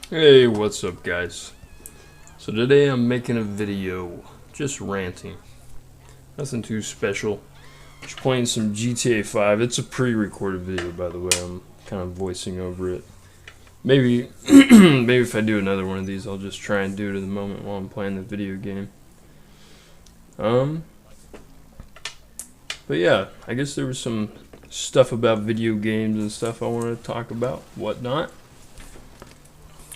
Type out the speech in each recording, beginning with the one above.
Hey, what's up, guys? So today I'm making a video, just ranting. Nothing too special. Just playing some GTA 5. It's a pre-recorded video, by the way. I'm kind of voicing over it. Maybe, maybe if I do another one of these, I'll just try and do it in the moment while I'm playing the video game. Um, but yeah, I guess there was some stuff about video games and stuff I wanted to talk about, whatnot.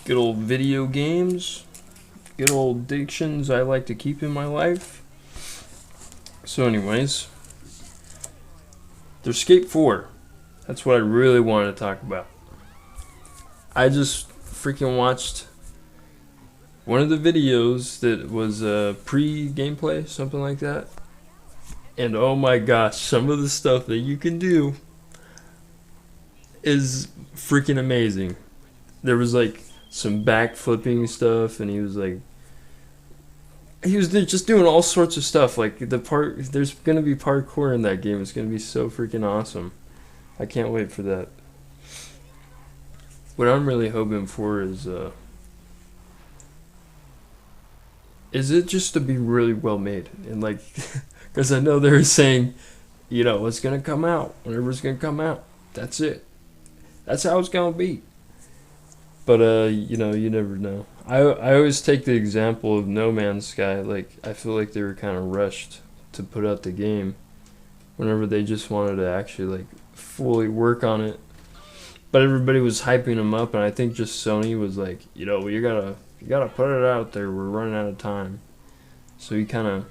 Good old video games. Good old addictions I like to keep in my life. So anyways, there's Skate 4. That's what I really wanted to talk about. I just freaking watched one of the videos that was pre-gameplay, something like that. And oh my gosh, some of the stuff that you can do is freaking amazing. There was like some backflipping stuff, and he was just doing all sorts of stuff. Like there's gonna be parkour in that game. It's gonna be so freaking awesome. I can't wait for that. What I'm really hoping for is it just to be really well made, and like, because I know they're saying, it's gonna come out whenever it's gonna come out. That's it. That's how it's gonna be. But you never know. I always take the example of No Man's Sky. Like, I feel like they were kind of rushed to put out the game whenever they just wanted to actually like fully work on it. But everybody was hyping them up, and I think just Sony was like, you gotta put it out there. We're running out of time. So he kind of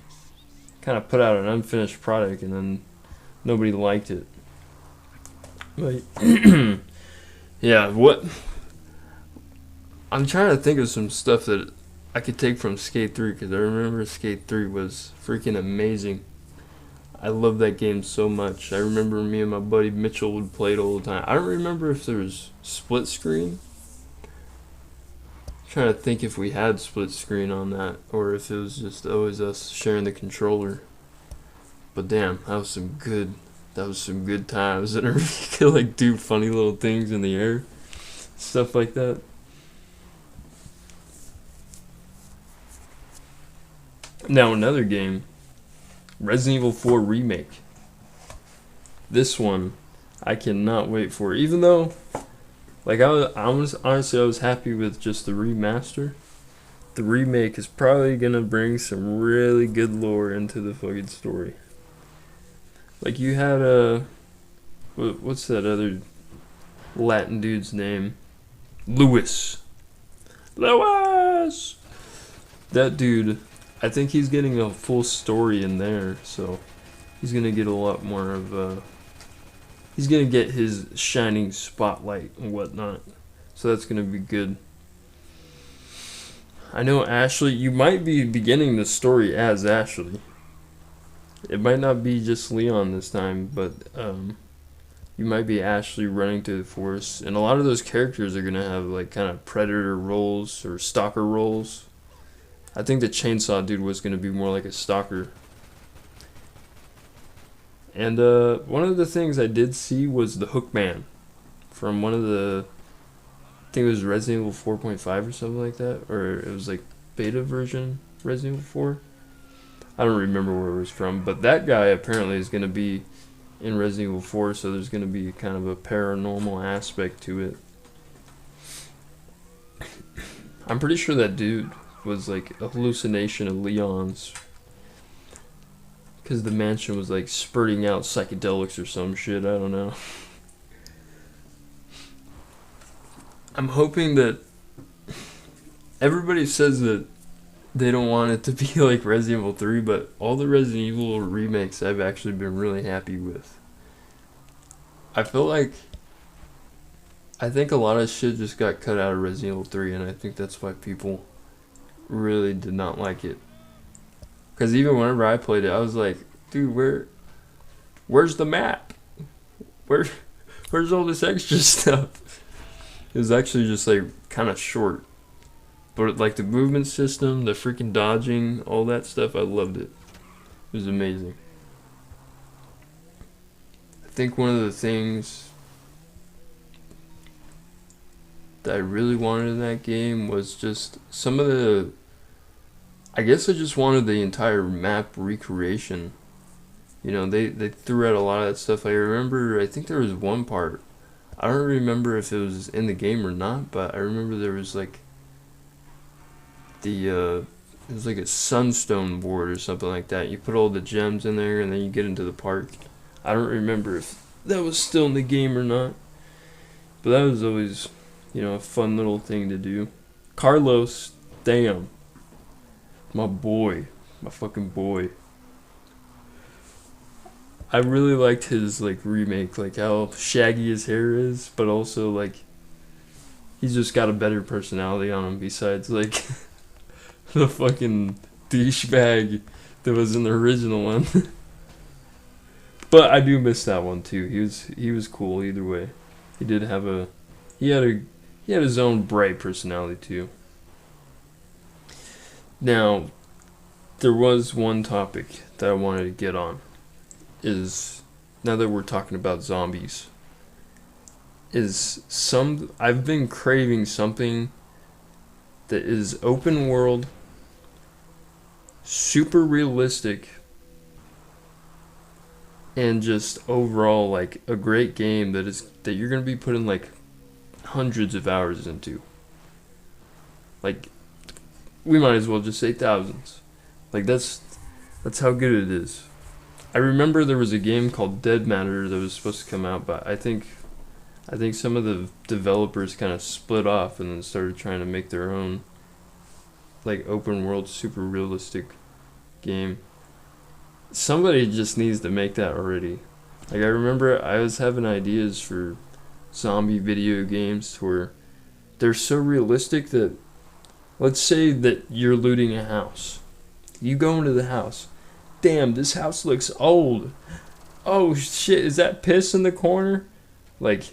put out an unfinished product, and then nobody liked it. But yeah, what? I'm trying to think of some stuff that I could take from Skate 3, because I remember Skate 3 was freaking amazing. I love that game so much. I remember me and my buddy Mitchell would play it all the time. I don't remember if there was split screen. I'm trying to think if we had split screen on that, or if it was just always us sharing the controller. But damn, that was some good times. And you could like do funny little things in the air, stuff like that. Now another game, Resident Evil 4 Remake. This one, I cannot wait for. Even though, like, I was happy with just the remaster. The remake is probably gonna bring some really good lore into the fucking story. Like, you had what's that other Latin dude's name? Lewis. That dude. I think he's getting a full story in there, so he's gonna get a lot more of he's gonna get his shining spotlight and whatnot, so that's gonna be good. I know Ashley, you might be beginning the story as Ashley. It might not be just Leon this time, but you might be Ashley running through the forest, and a lot of those characters are gonna have like kind of predator roles or stalker roles. I think the chainsaw dude was going to be more like a stalker. And one of the things I did see was the Hookman from one of the, I think it was Resident Evil 4.5 or something like that, or it was like beta version Resident Evil 4. I don't remember where it was from, but that guy apparently is going to be in Resident Evil 4, so there's going to be kind of a paranormal aspect to it. I'm pretty sure that dude was like a hallucination of Leon's, because the mansion was like spurting out psychedelics or some shit. I don't know. I'm hoping that everybody says that they don't want it to be like Resident Evil 3, but all the Resident Evil remakes I've actually been really happy with. I think a lot of shit just got cut out of Resident Evil 3, and I think that's why people really did not like it. Because even whenever I played it, I was like, dude, where's the map? Where's all this extra stuff? It was actually just like kind of short, but like the movement system, the freaking dodging, all that stuff, I loved it. It was amazing. I think one of the things that I really wanted in that game was just some of the. I guess I just wanted the entire map recreation. You know, they threw out a lot of that stuff. I remember, I think there was one part. I don't remember if it was in the game or not, but I remember there was like it was like a sunstone board or something like that. You put all the gems in there and then you get into the park. I don't remember if that was still in the game or not, but that was always, a fun little thing to do. Carlos, damn, my boy, my fucking boy. I really liked his like remake, like how shaggy his hair is, but also like he's just got a better personality on him besides like the fucking douchebag that was in the original one. But I do miss that one too. He was cool either way. He did have he had his own bright personality too. Now, there was one topic that I wanted to get on. Is now that we're talking about zombies, I've been craving something that is open world, super realistic, and just overall like a great game that you're gonna be putting like hundreds of hours into. Like, we might as well just say thousands. Like that's how good it is. I remember there was a game called Dead Matter that was supposed to come out, but I think some of the developers kind of split off and then started trying to make their own like open world super realistic game. Somebody just needs to make that already. Like, I remember I was having ideas for zombie video games where they're so realistic that, let's say that you're looting a house. You go into the house. Damn, this house looks old. Oh shit, is that piss in the corner? Like,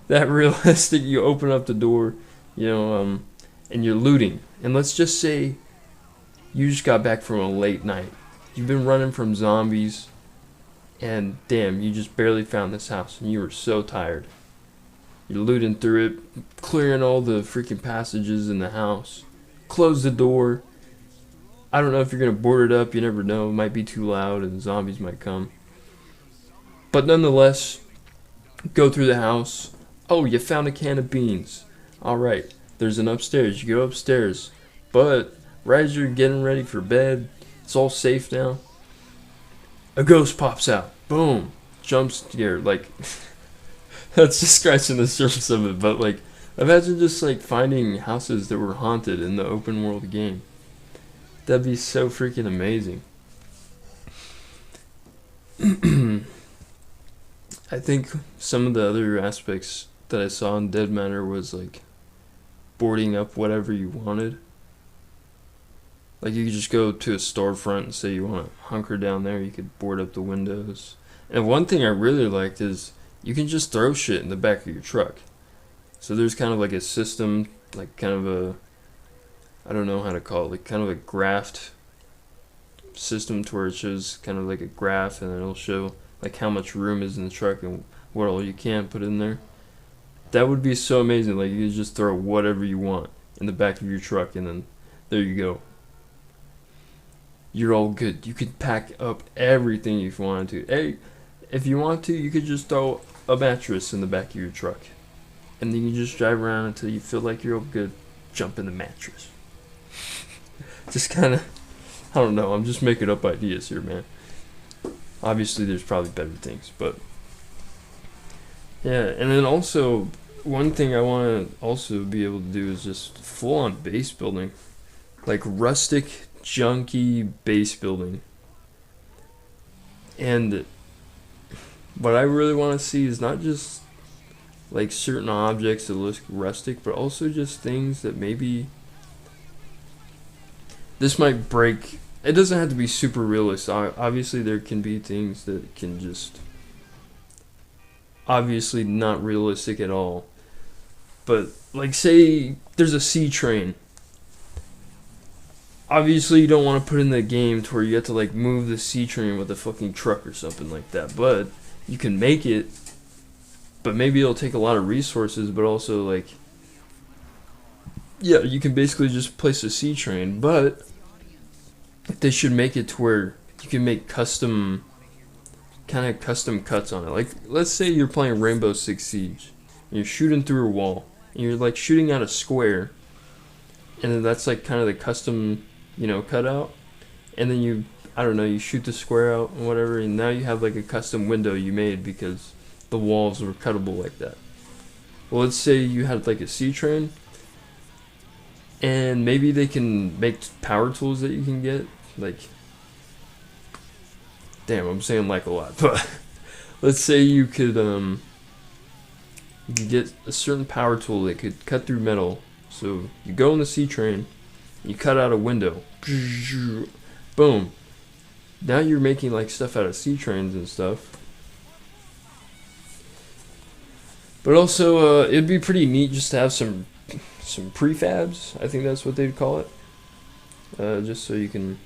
that realistic. You open up the door, and you're looting. And let's just say you just got back from a late night. You've been running from zombies, and damn, you just barely found this house, and you were so tired. You're looting through it, clearing all the freaking passages in the house. Close the door. I don't know if you're going to board it up. You never know. It might be too loud and zombies might come. But nonetheless, go through the house. Oh, you found a can of beans. Alright, there's an upstairs. You go upstairs. But right as you're getting ready for bed, it's all safe now, a ghost pops out. Boom. Jump scare. Like, that's just scratching the surface of it. But like, imagine just like finding houses that were haunted in the open world game. That'd be so freaking amazing. I think some of the other aspects that I saw in Dead Matter was like boarding up whatever you wanted. Like, you could just go to a storefront and say you want to hunker down there. You could board up the windows. And one thing I really liked is you can just throw shit in the back of your truck. So there's kind of like a system, like kind of a, I don't know how to call it, like kind of a graphed system to where it shows kind of like a graph, and it'll show like how much room is in the truck and what all you can put in there. That would be so amazing. Like, you could just throw whatever you want in the back of your truck, and then there you go. You're all good. You could pack up everything if you wanted to. Hey, if you want to, you could just throw a mattress in the back of your truck, and then you can just drive around until you feel like you're all good. Jump in the mattress. Just kind of, I don't know. I'm just making up ideas here, man. Obviously, there's probably better things, but yeah. And then also, one thing I want to also be able to do is just full-on base building, like rustic, junky base building. And what I really want to see is not just like certain objects that look rustic, but also just things that maybe this might break. It doesn't have to be super realist. Obviously, there can be things that can just obviously not realistic at all. But like, say there's a sea train. Obviously, you don't want to put in the game to where you have to like move the sea train with a fucking truck or something like that. But you can make it. But maybe it'll take a lot of resources. But also, like, yeah, you can basically just place a C train, but they should make it to where you can make custom cuts on it. Like, let's say you're playing Rainbow Six Siege, and you're shooting through a wall, and you're like shooting at a square, and then that's like kind of the custom, cutout, and then I don't know, you shoot the square out and whatever, and now you have like a custom window you made because the walls were cuttable like that. Well, let's say you had like a C train, and maybe they can make power tools that you can get, like, damn, I'm saying like a lot, but let's say you could get a certain power tool that could cut through metal. So you go on the C train, you cut out a window, boom. Now you're making like stuff out of C trains and stuff. But also, it'd be pretty neat just to have some prefabs. I think that's what they'd call it. Just so you can,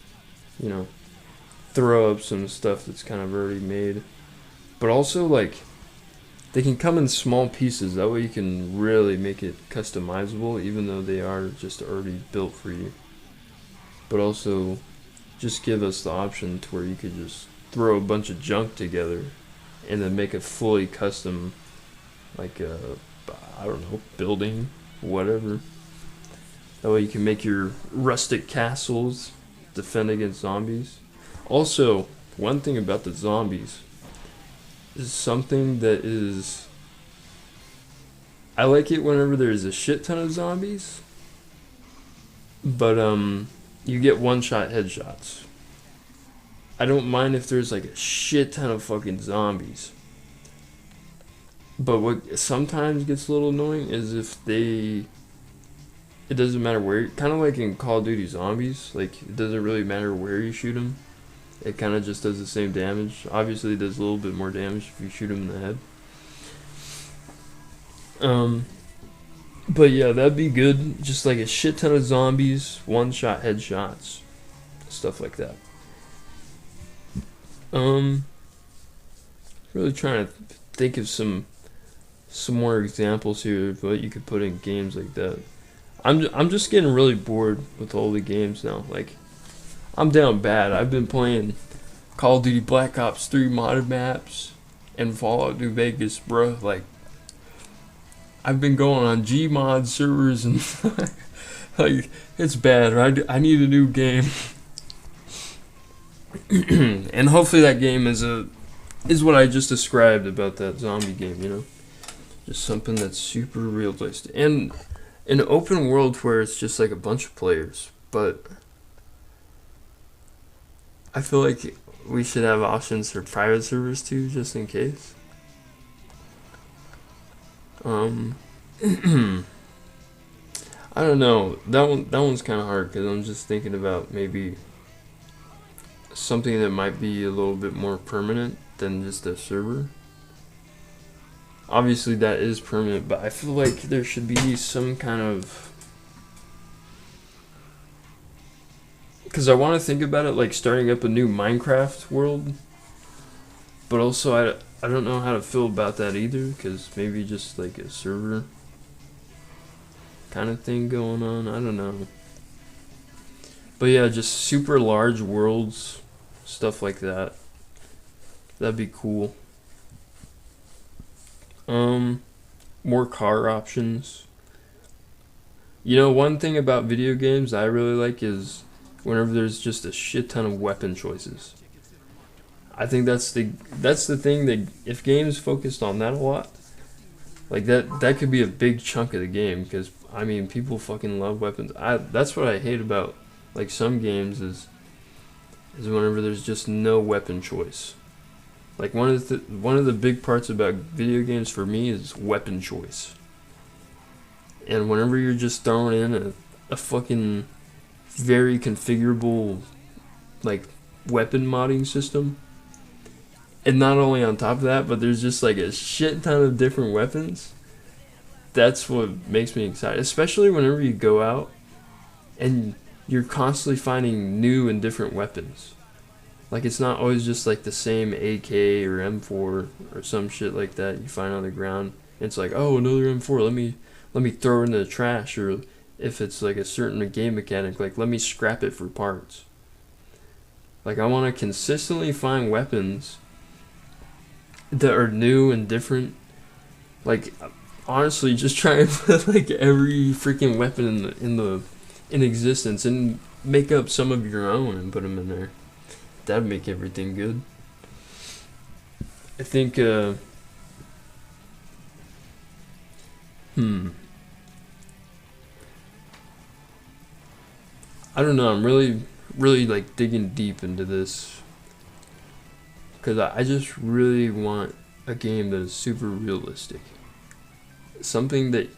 throw up some stuff that's kind of already made. But also, like, they can come in small pieces. That way you can really make it customizable, even though they are just already built for you. But also, just give us the option to where you could just throw a bunch of junk together and then make a fully custom, like, I don't know, building, whatever. That way you can make your rustic castles, defend against zombies. Also, one thing about the zombies is something that is... I like it whenever there's a shit ton of zombies, but you get one-shot headshots. I don't mind if there's like a shit ton of fucking zombies. But what sometimes gets a little annoying is if it doesn't matter where, kind of like in Call of Duty Zombies, like it doesn't really matter where you shoot them. It kind of just does the same damage. Obviously it does a little bit more damage if you shoot them in the head. But yeah, that'd be good. Just like a shit ton of zombies, one-shot headshots, stuff like that. Really trying to think of some more examples here of what you could put in games like that. I'm just getting really bored with all the games now. Like, I'm down bad. I've been playing Call of Duty Black Ops 3 modded maps and Fallout New Vegas, bro. Like, I've been going on Gmod servers and like, it's bad. I need a new game. And hopefully that game is what I just described about that zombie game, Just something that's super realistic. And an open world where it's just like a bunch of players, but I feel like we should have options for private servers too, just in case. I don't know. That one's kind of hard because I'm just thinking about maybe something that might be a little bit more permanent than just a server. Obviously that is permanent, but I feel like there should be some kind of... Because I want to think about it like starting up a new Minecraft world, but also I don't know how to feel about that either, because maybe just like a server kind of thing going on. I don't know. But yeah, just super large worlds, stuff like that. That'd be cool. More car options. One thing about video games I really like is whenever there's just a shit ton of weapon choices. I think that's the thing that if games focused on that a lot, like that could be a big chunk of the game, because I mean people fucking love weapons. That's what I hate about like some games is whenever there's just no weapon choice. Like one of the big parts about video games for me is weapon choice. And whenever you're just throwing in a fucking very configurable like weapon modding system, and not only on top of that, but there's just like a shit ton of different weapons, that's what makes me excited. Especially whenever you go out and you're constantly finding new and different weapons. Like, it's not always just like the same AK or M4 or some shit like that you find on the ground. It's like, oh, another M4, let me throw it in the trash, or if it's like a certain game mechanic, like let me scrap it for parts. Like I want to consistently find weapons that are new and different. Like honestly, just try and put like every freaking weapon in existence and make up some of your own and put them in there. That'd make everything good. I think. I don't know. I'm really like digging deep into this because I just really want a game that is super realistic. Something that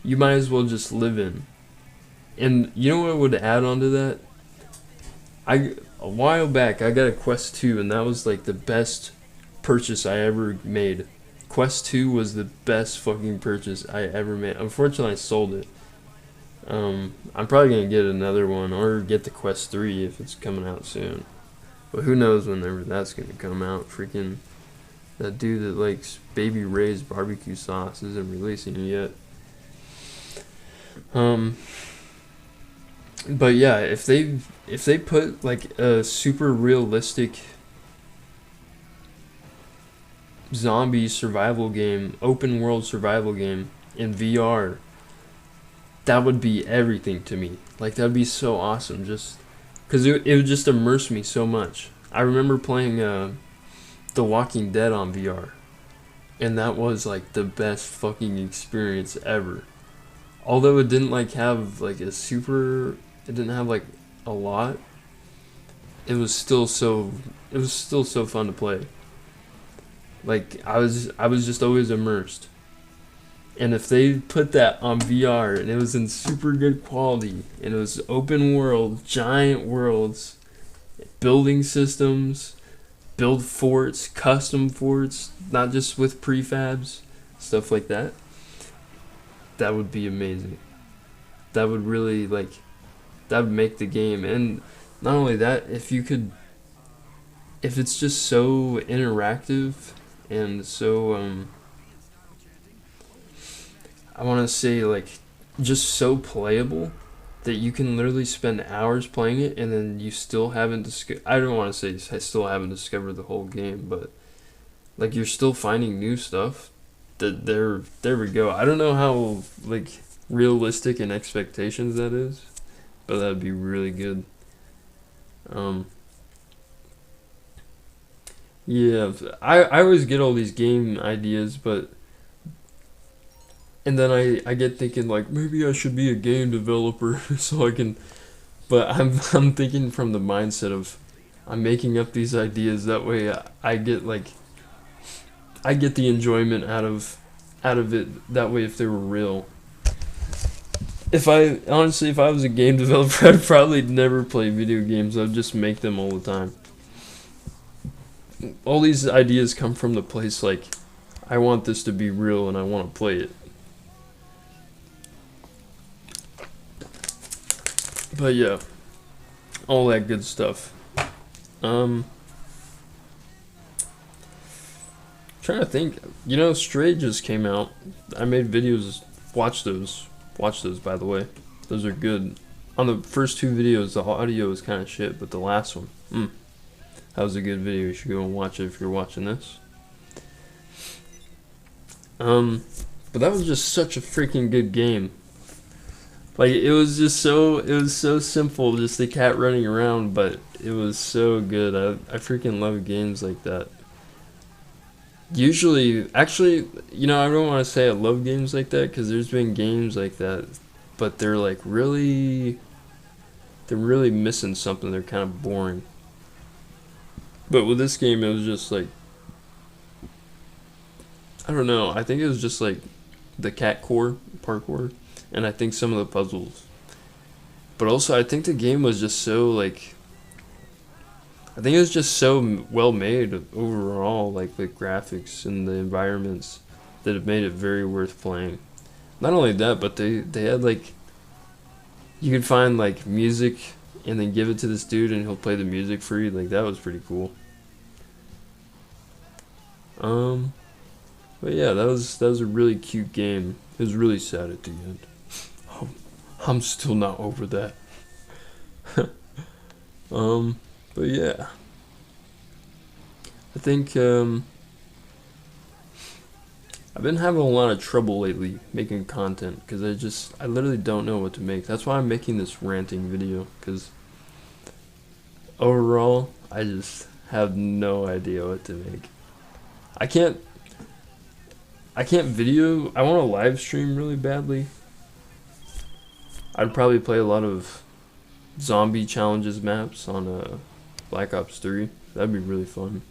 you might as well just live in. And you know what would add on to that? A while back I got a Quest 2 and that was like the best purchase I ever made. Quest 2 was the best fucking purchase I ever made. Unfortunately I sold it. I'm probably gonna get another one or get the Quest 3 if it's coming out soon. But who knows whenever that's gonna come out. Freaking that dude that likes Baby Ray's barbecue sauce isn't releasing it yet. But yeah, if they put like a super realistic zombie survival game, open world survival game in VR, that would be everything to me. Like that would be so awesome, just because it would just immerse me so much. I remember playing The Walking Dead on VR, and that was like the best fucking experience ever. Although it didn't like have like it didn't have like a lot. It was still so fun to play. Like I was just always immersed. And if they put that on VR and it was in super good quality and it was open world, giant worlds, building systems, build forts, custom forts, not just with prefabs, stuff like that, that would be amazing. That would really that would make the game. And not only that, if it's just so interactive and so I want to say like just so playable that you can literally spend hours playing it and then you still haven't I don't want to say I still haven't discovered the whole game, but like you're still finding new stuff. That there we go. I don't know how like realistic in expectations that is, but that'd be really good. Yeah, I always get all these game ideas, but and then I get thinking like maybe I should be a game developer so I can, but I'm thinking from the mindset of I'm making up these ideas that way I get like I get the enjoyment out of it that way if they were real. If I honestly if I was a game developer I'd probably never play video games. I'd just make them all the time. All these ideas come from the place like I want this to be real and I want to play it. But yeah, all that good stuff. Trying to think. You know, Stray just came out. I made videos. Watch those. Watch those, by the way. Those are good. On the first two videos, the audio was kind of shit, but the last one, that was a good video. You should go and watch it if you're watching this. But that was just such a freaking good game. Like it was so simple, just the cat running around, but it was so good. I freaking love games like that. Usually, actually, you know, I don't want to say I love games like that because there's been games like that, but they're like they're really missing something. They're kind of boring. But with this game, it was just like, I don't know. I think it was just like the cat core parkour, and I think some of the puzzles. But also, I think the game was just so like, I think it was just so well made overall, like the graphics and the environments, that it made it very worth playing. Not only that, but they had like, you could find like music and then give it to this dude and he'll play the music for you. Like that was pretty cool. But yeah, that was a really cute game. It was really sad at the end. Oh, I'm still not over that. But yeah, I think I've been having a lot of trouble lately making content because I literally don't know what to make. That's why I'm making this ranting video, because overall I just have no idea what to make. I can't video. I want to live stream really badly. I'd probably play a lot of zombie challenges maps on Black Ops 3. That'd be really fun.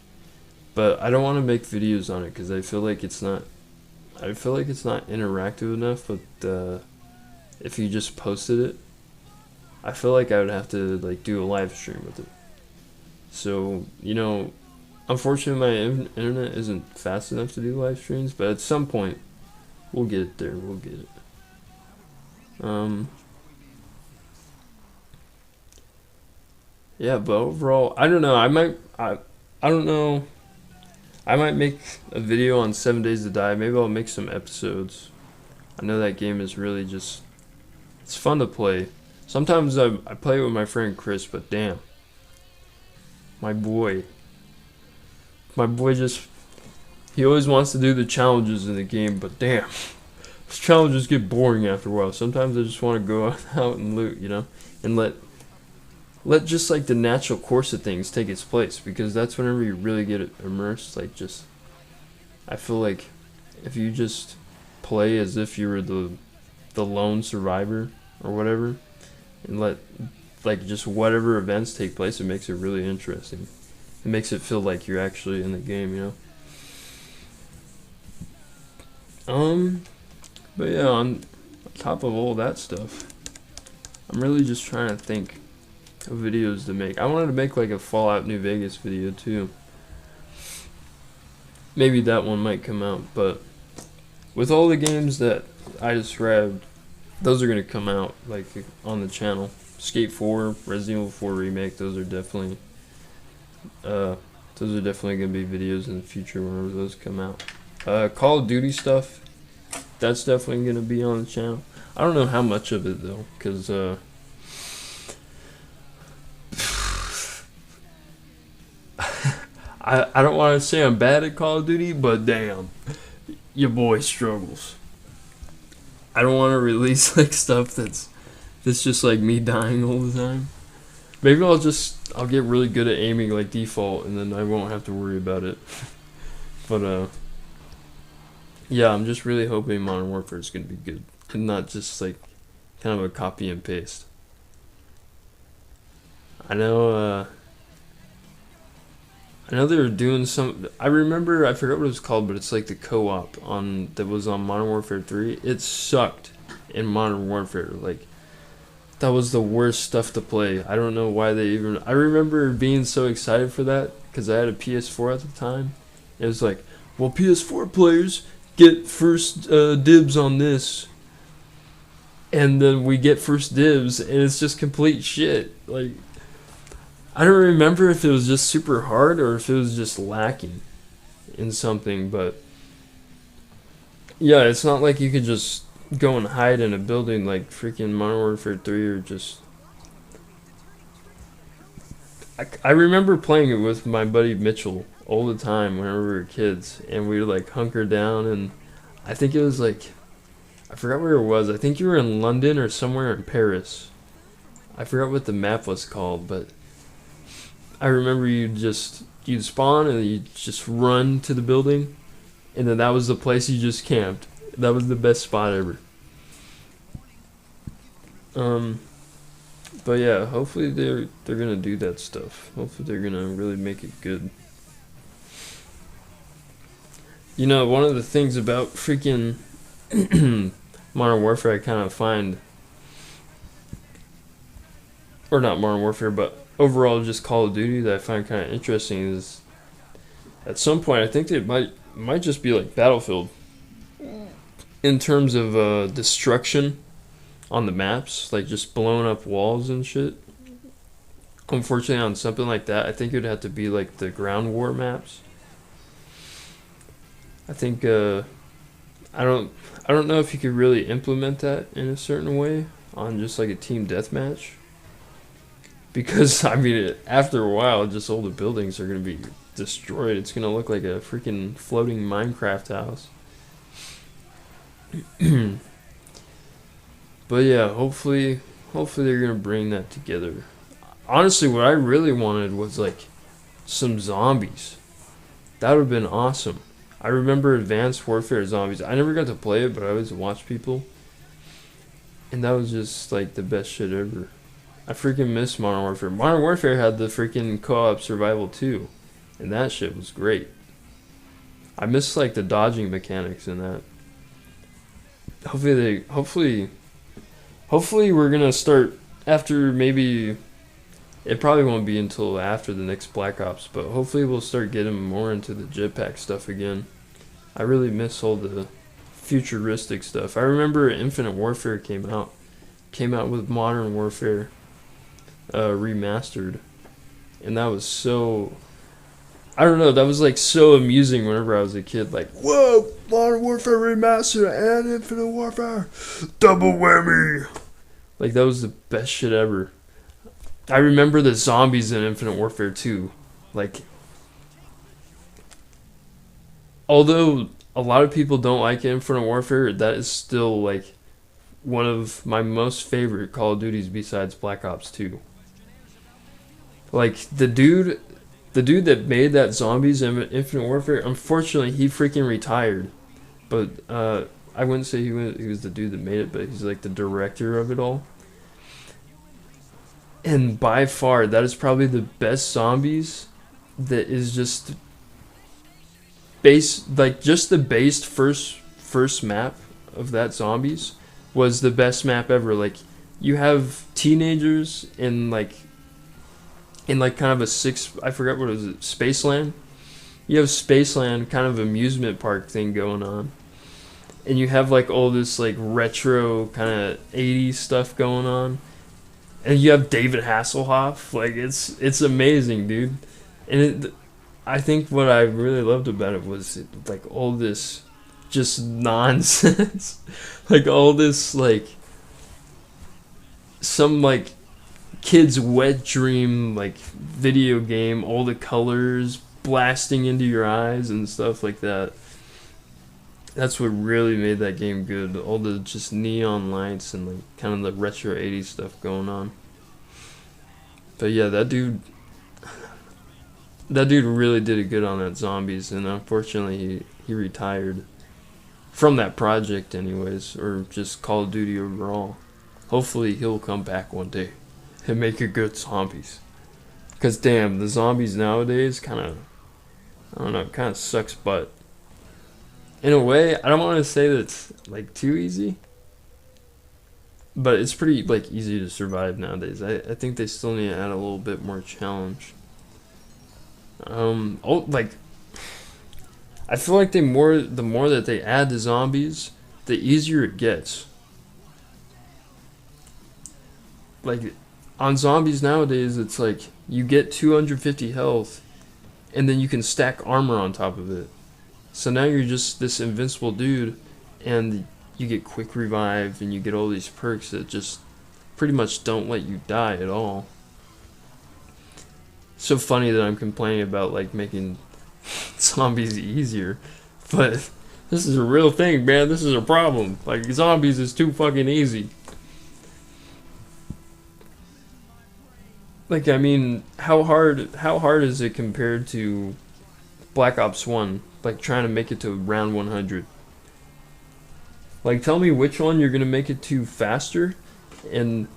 But I don't want to make videos on it because I feel like it's not interactive enough. But if you just posted it, I feel like I would have to like do a live stream with it. So, you know, unfortunately my internet isn't fast enough to do live streams, but at some point we'll get it there. We'll get it. Yeah, but overall, I don't know. I don't know. I might make a video on 7 Days to Die. Maybe I'll make some episodes. I know that game is really just, it's fun to play. Sometimes I play it with my friend Chris, but damn. My boy just, he always wants to do the challenges in the game, but damn. Those challenges get boring after a while. Sometimes I just want to go out and loot, you know? And let just like the natural course of things take its place, because that's whenever you really get immersed. Like, just, I feel like if you just play as if you were the lone survivor or whatever, and let like just whatever events take place, it makes it really interesting. It makes it feel like you're actually in the game, you know. But yeah, on top of all that stuff, I'm really just trying to think of videos to make. I wanted to make like a Fallout New Vegas video too. Maybe that one might come out, but with all the games that I described, those are going to come out like on the channel. Skate 4, Resident Evil 4 Remake, those are definitely going to be videos in the future whenever those come out. Call of Duty stuff, that's definitely going to be on the channel. I don't know how much of it though, because I don't want to say I'm bad at Call of Duty, but damn, your boy struggles. I don't want to release like stuff that's just like me dying all the time. Maybe I'll get really good at aiming like default, and then I won't have to worry about it. But yeah, I'm just really hoping Modern Warfare is gonna be good and not just like kind of a copy and paste. I know they were doing some. I forgot what it was called, but it's like the co-op that was on Modern Warfare 3. It sucked in Modern Warfare. Like, that was the worst stuff to play. I don't know why they even. I remember being so excited for that because I had a PS4 at the time. It was like, well, PS4 players get first dibs on this, and then we get first dibs, and it's just complete shit. Like, I don't remember if it was just super hard or if it was just lacking in something, but yeah, it's not like you could just go and hide in a building like freaking Modern Warfare 3 or just... I remember playing it with my buddy Mitchell all the time whenever we were kids, and we would like hunker down, and I think it was like, I forgot where it was. I think you were in London or somewhere in Paris. I forgot what the map was called, but I remember you'd spawn and you'd just run to the building, and then that was the place you just camped. That was the best spot ever. But yeah, hopefully they're gonna do that stuff. Hopefully they're gonna really make it good. You know, one of the things about freaking Modern Warfare I kind of find, or not Modern Warfare, but overall just Call of Duty, that I find kind of interesting is, at some point I think it might just be like Battlefield in terms of destruction on the maps, like just blowing up walls and shit. Unfortunately, on something like that, I think it would have to be like the ground war maps. I think I don't know if you could really implement that in a certain way on just like a team deathmatch. Because I mean, after a while, just all the buildings are gonna be destroyed. It's gonna look like a freaking floating Minecraft house. But yeah, hopefully they're gonna bring that together. Honestly, what I really wanted was like some zombies. That would have been awesome. I remember Advanced Warfare Zombies. I never got to play it, but I always watched people, and that was just like the best shit ever. I freaking miss Modern Warfare. Modern Warfare had the freaking co-op survival too, and that shit was great. I miss like the dodging mechanics in that. Hopefully we're gonna start after maybe. It probably won't be until after the next Black Ops, but hopefully we'll start getting more into the jetpack stuff again. I really miss all the futuristic stuff. I remember Infinite Warfare came out with Modern Warfare remastered, and that was so. I don't know. That was like so amusing whenever I was a kid. Like, whoa, Modern Warfare remastered and Infinite Warfare, double whammy. Like that was the best shit ever. I remember the zombies in Infinite Warfare 2. Like, although a lot of people don't like Infinite Warfare, that is still like one of my most favorite Call of Duties besides Black Ops 2. Like the dude that made that zombies in Infinite Warfare, unfortunately he freaking retired. But I wouldn't say he was the dude that made it, but he's like the director of it all. And by far, that is probably the best zombies. That is just just the based first map of that zombies was the best map ever. Like you have teenagers in like kind of I forgot what it was, Spaceland. You have Spaceland, kind of amusement park thing going on, and you have like all this like retro kind of 80s stuff going on. And you have David Hasselhoff. Like it's amazing, dude. And I think what I really loved about it was like all this just nonsense, like all this like some like kid's wet dream like video game, all the colors blasting into your eyes and stuff like that. That's what really made that game good. All the just neon lights and like kind of the retro 80s stuff going on. But yeah, that dude really did it good on that zombies, and unfortunately he retired from that project anyways, or just Call of Duty overall. Hopefully he'll come back one day and make a good zombies. Cause damn, the zombies nowadays kind of, I don't know, kind of sucks butt. In a way, I don't want to say that it's like too easy, but it's pretty like easy to survive nowadays. I think they still need to add a little bit more challenge. Like I feel like the more that they add the zombies, the easier it gets. Like on zombies nowadays, it's like you get 250 health, and then you can stack armor on top of it. So now you're just this invincible dude, and you get quick revive, and you get all these perks that just pretty much don't let you die at all. So funny that I'm complaining about like making zombies easier, but this is a real thing, man. This is a problem. Like zombies is too fucking easy. Like I mean, how hard is it compared to Black Ops 1? Like trying to make it to round 100. Like tell me which one you're gonna make it to faster, and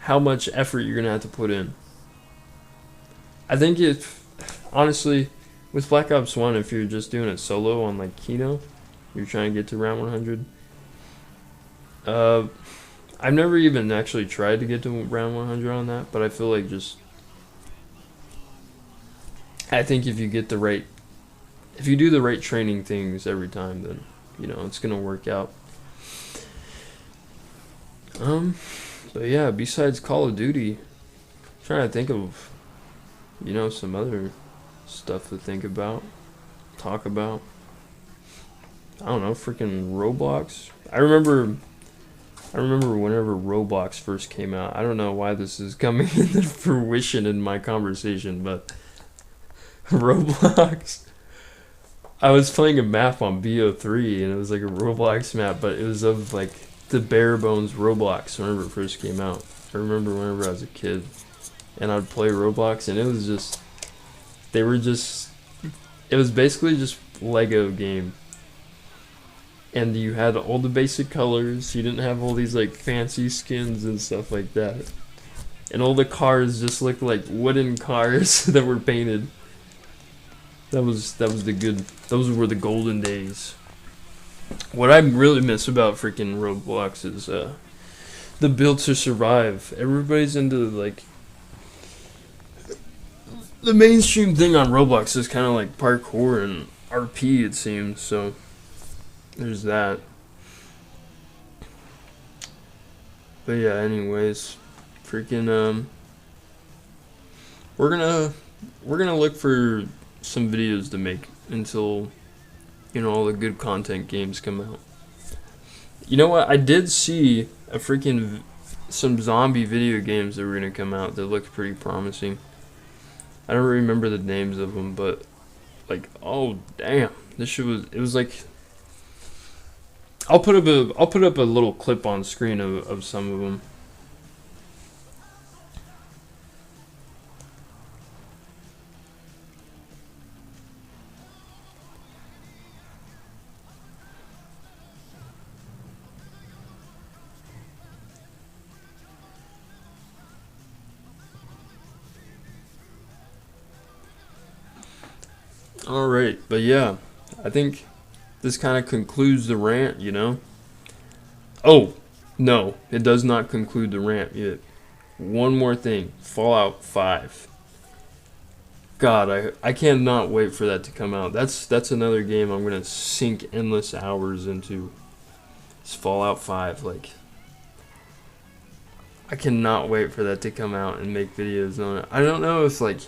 how much effort you're gonna have to put in. I think if honestly, with Black Ops 1, if you're just doing it solo on like Kino, you're trying to get to round 100. I've never even actually tried to get to round 100 on that, but I feel like I think if you do the right training things every time, then it's gonna work out. But yeah, besides Call of Duty, I'm trying to think of some other stuff to talk about. I don't know, freaking Roblox. I remember I remember whenever Roblox first came out. I don't know why this is coming into fruition in my conversation, but Roblox. I was playing a map on BO3 and it was like a Roblox map, but it was of like the bare bones Roblox whenever it first came out. I remember whenever I was a kid and I'd play Roblox and it was just, they were just, it was basically just Lego game. And you had all the basic colors, you didn't have all these like fancy skins and stuff like that. And all the cars just looked like wooden cars that were painted. That was the good, those were the golden days. What I really miss about freaking Roblox is the build to survive. Everybody's into like, the mainstream thing on Roblox is kind of like parkour and RP, it seems, so there's that. But yeah, anyways, freaking we're gonna look for some videos to make until, you know, all the good content games come out. You know what? I did see a freaking some zombie video games that were gonna come out that looked pretty promising. I don't remember the names of them, but like, oh damn, this shit was, it was like, I'll put up a little clip on screen of some of them. Alright, but yeah, I think this kind of concludes the rant, you know? Oh, no, it does not conclude the rant yet. One more thing, Fallout 5. God, I cannot wait for that to come out. That's another game I'm gonna sink endless hours into. It's Fallout 5, like, I cannot wait for that to come out and make videos on it. I don't know if like,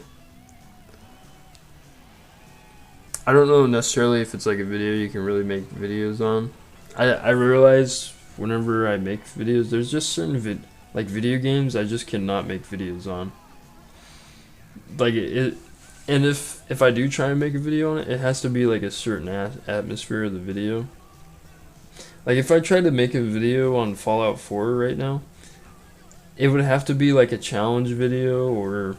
I don't know necessarily if it's like a video you can really make videos on. I realize whenever I make videos, there's just certain video games I just cannot make videos on. Like and if I do try and make a video on it, it has to be like a certain atmosphere of the video. Like if I tried to make a video on Fallout 4 right now, it would have to be like a challenge video, or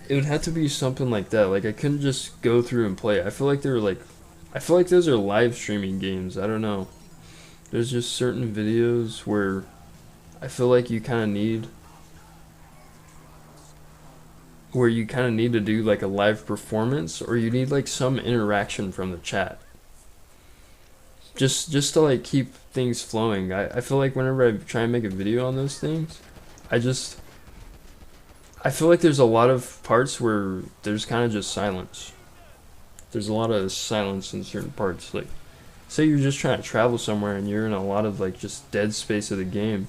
it would have to be something like that. Like I couldn't just go through and play. I feel like those are live streaming games. I don't know. There's just certain videos where I feel like you kind of need to do like a live performance, or you need like some interaction from the chat. Just to like keep things flowing. I feel like whenever I try and make a video on those things, I feel like there's a lot of parts where there's kind of just silence. There's a lot of silence in certain parts. Like, say you're just trying to travel somewhere and you're in a lot of like just dead space of the game.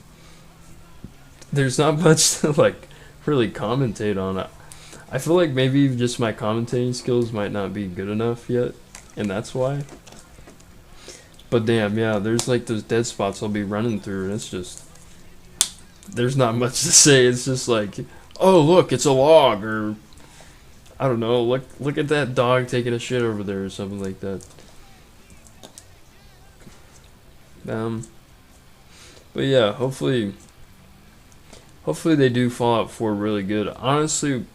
There's not much to like really commentate on it. I feel like maybe just my commentating skills might not be good enough yet, and that's why. But damn, yeah, there's like those dead spots I'll be running through, and it's just, there's not much to say. It's just like, oh look, it's a log, or I don't know, look at that dog taking a shit over there, or something like that. But yeah, hopefully they do Fallout 4 really good. Honestly,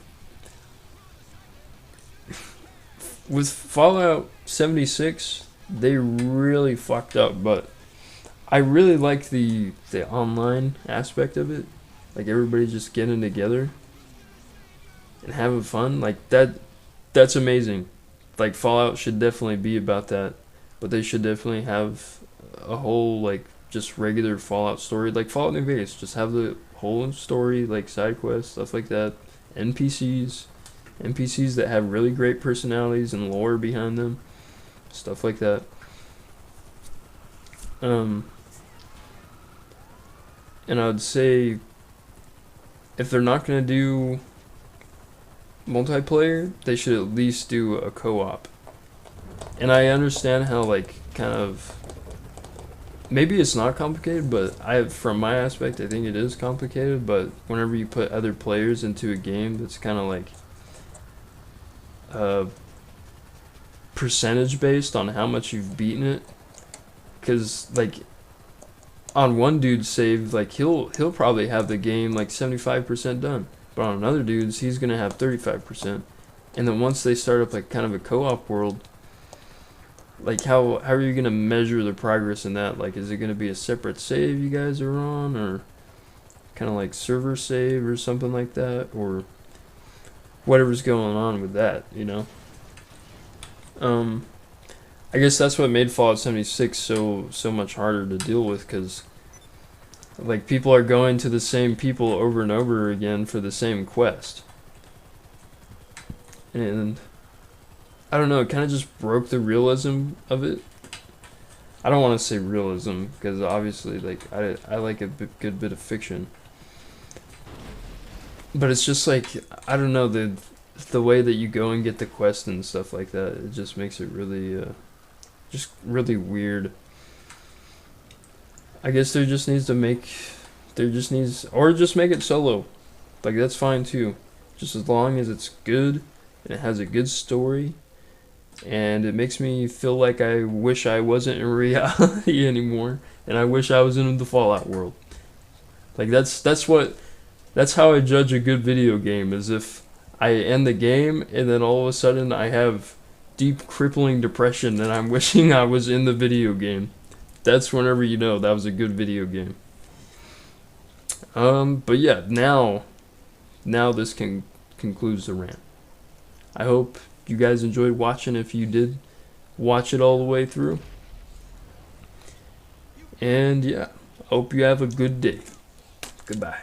with Fallout 76, they really fucked up, but I really like the online aspect of it. Like everybody just getting together and having fun. Like that's amazing. Like Fallout should definitely be about that, but they should definitely have a whole like just regular Fallout story. Like Fallout New Vegas, just have the whole story, like side quests, stuff like that. NPCs that have really great personalities and lore behind them, stuff like that. And I would say, if they're not gonna do multiplayer, they should at least do a co-op. And I understand how like kind of maybe it's not complicated, but from my aspect, I think it is complicated. But whenever you put other players into a game, that's kind of like uh, percentage based on how much you've beaten it. Because like on one dude's save, like he'll probably have the game like 75% done, but on another dude's, he's gonna have 35%. And then once they start up like kind of a co-op world, like how are you gonna measure the progress in that? Like, is it gonna be a separate save you guys are on, or kind of like server save or something like that, or whatever's going on with that, you know? I guess that's what made Fallout 76 so much harder to deal with, because like people are going to the same people over and over again for the same quest, and I don't know, it kind of just broke the realism of it. I don't want to say realism because obviously like I like a good bit of fiction, but it's just like, I don't know, the way that you go and get the quest and stuff like that, it just makes it really just really weird. I guess there just needs, or just make it solo. Like, that's fine too. Just as long as it's good and it has a good story and it makes me feel like I wish I wasn't in reality anymore and I wish I was in the Fallout world. Like, that's how I judge a good video game, is if I end the game and then all of a sudden I have deep crippling depression and I'm wishing I was in the video game. That's whenever you know that was a good video game. But yeah, now this concludes the rant. I hope you guys enjoyed watching, if you did watch it all the way through. And yeah, I hope you have a good day. Goodbye.